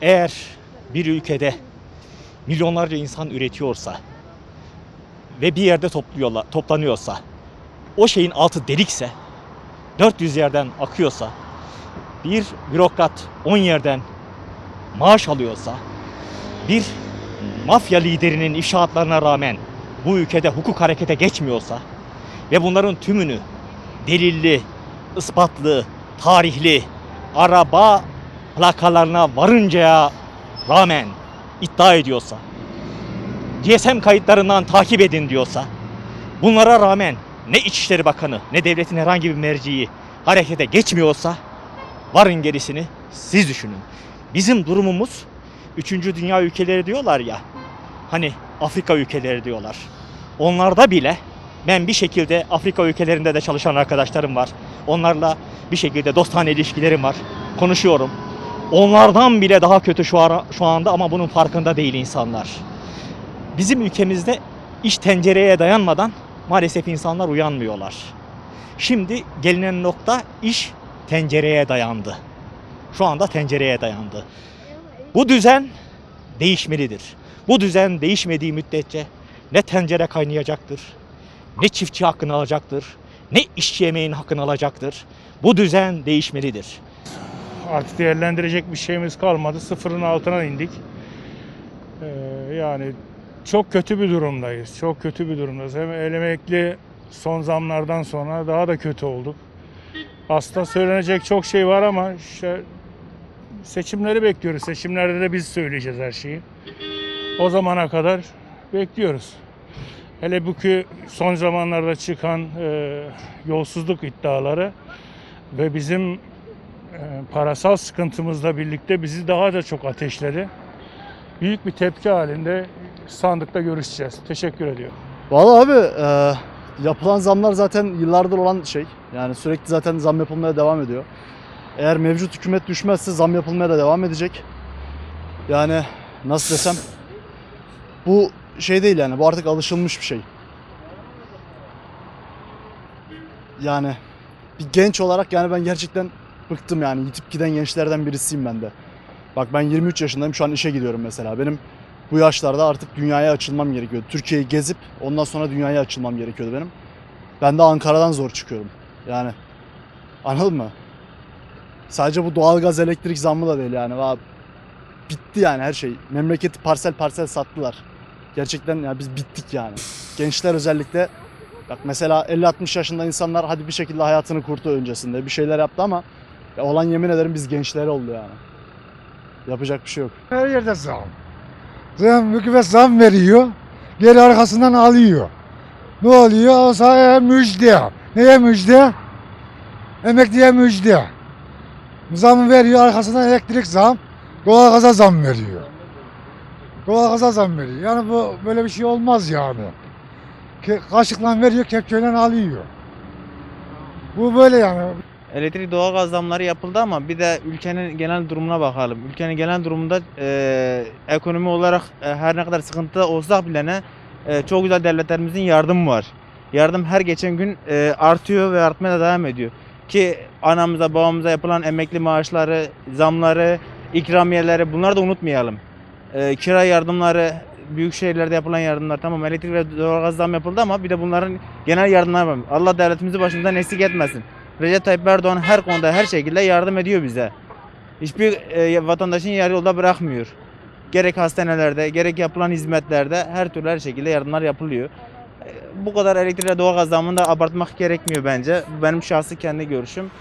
Eğer bir ülkede milyonlarca insan üretiyorsa ve bir yerde toplanıyorsa, o şeyin altı delikse, 400 yerden akıyorsa, bir bürokrat 10 yerden maaş alıyorsa, bir mafya liderinin ifşaatlarına rağmen bu ülkede hukuk harekete geçmiyorsa ve bunların tümünü delilli, ispatlı, tarihli, araba plakalarına varıncaya rağmen iddia ediyorsa, GSM kayıtlarından takip edin diyorsa, bunlara rağmen ne İçişleri Bakanı ne devletin herhangi bir merciği harekete geçmiyorsa, varın gerisini siz düşünün. Bizim durumumuz 3. dünya ülkeleri diyorlar ya, hani Afrika ülkeleri diyorlar. Onlarda bile ben bir şekilde Afrika ülkelerinde de çalışan arkadaşlarım var. Onlarla bir şekilde dostane ilişkilerim var. Konuşuyorum. Onlardan bile daha kötü şu anda ama bunun farkında değil insanlar. Bizim ülkemizde iş tencereye dayanmadan maalesef insanlar uyanmıyorlar. Şimdi gelinen nokta iş tencereye dayandı. Şu anda tencereye dayandı. Bu düzen değişmelidir. Bu düzen değişmediği müddetçe ne tencere kaynayacaktır, ne çiftçi hakkını alacaktır, ne işçi emeğinin hakkını alacaktır. Bu düzen değişmelidir. Artık değerlendirecek bir şeyimiz kalmadı. Sıfırın altına indik. Yani çok kötü bir durumdayız. Çok kötü bir durumdayız. Hem emekli son zamlardan sonra daha da kötü olduk. Aslında söylenecek çok şey var ama seçimleri bekliyoruz. Seçimlerde de biz söyleyeceğiz her şeyi. O zamana kadar bekliyoruz. Hele bu ki son zamanlarda çıkan yolsuzluk iddiaları ve bizim parasal sıkıntımızla birlikte bizi daha da çok ateşledi. Büyük bir tepki halinde sandıkta görüşeceğiz. Teşekkür ediyorum. Vallahi abi yapılan zamlar zaten yıllardır olan şey. Yani sürekli zaten zam yapılmaya devam ediyor. Eğer mevcut hükümet düşmezse zam yapılmaya da devam edecek. Yani nasıl desem, bu şey değil yani, bu artık alışılmış bir şey. Yani bir genç olarak yani ben gerçekten bıktım yani, yitip giden gençlerden birisiyim ben de. Bak ben 23 yaşındayım, şu an işe gidiyorum mesela. Benim bu yaşlarda artık dünyaya açılmam gerekiyordu. Türkiye'yi gezip ondan sonra dünyaya açılmam gerekiyordu benim. Ben de Ankara'dan zor çıkıyorum. Yani anladın mı? Sadece bu doğalgaz, elektrik zammı da değil yani. Bitti yani her şey. Memleketi parsel parsel sattılar. Gerçekten ya biz bittik yani. Gençler özellikle, bak mesela 50-60 yaşında insanlar hadi bir şekilde hayatını kurtu öncesinde. Bir şeyler yaptı ama olan yemin ederim biz gençler oldu yani. Yapacak bir şey yok. Her yerde zam. Hükümet zam veriyor, geri arkasından alıyor. Ne oluyor? O sayede müjde. Neye müjde? Emekliye müjde. Zam veriyor, arkasından elektrik zam, doğalgaza zam veriyor. Doğalgaza zam veriyor. Yani bu böyle bir şey olmaz yani. Kaşıkla veriyor, kepçeyle alıyor. Bu böyle yani. Elektrik doğalgaz zamları yapıldı ama bir de ülkenin genel durumuna bakalım. Ülkenin genel durumunda ekonomi olarak her ne kadar sıkıntıda olsak bile çok güzel devletlerimizin yardımı var. Yardım her geçen gün artıyor ve artmaya da devam ediyor. Ki anamıza babamıza yapılan emekli maaşları, zamları, ikramiyeleri bunları da unutmayalım. Kira yardımları, büyük şehirlerde yapılan yardımlar, tamam elektrik ve doğalgaz zam yapıldı ama bir de bunların genel yardımları var. Allah devletimizi başımızdan eksik etmesin. Recep Tayyip Erdoğan her konuda her şekilde yardım ediyor bize. Hiçbir vatandaşın yarı yolda bırakmıyor. Gerek hastanelerde, gerek yapılan hizmetlerde her türlü her şekilde yardımlar yapılıyor. Bu kadar elektrik ve doğalgaz zamını da abartmak gerekmiyor bence. Bu benim şahsi kendi görüşüm.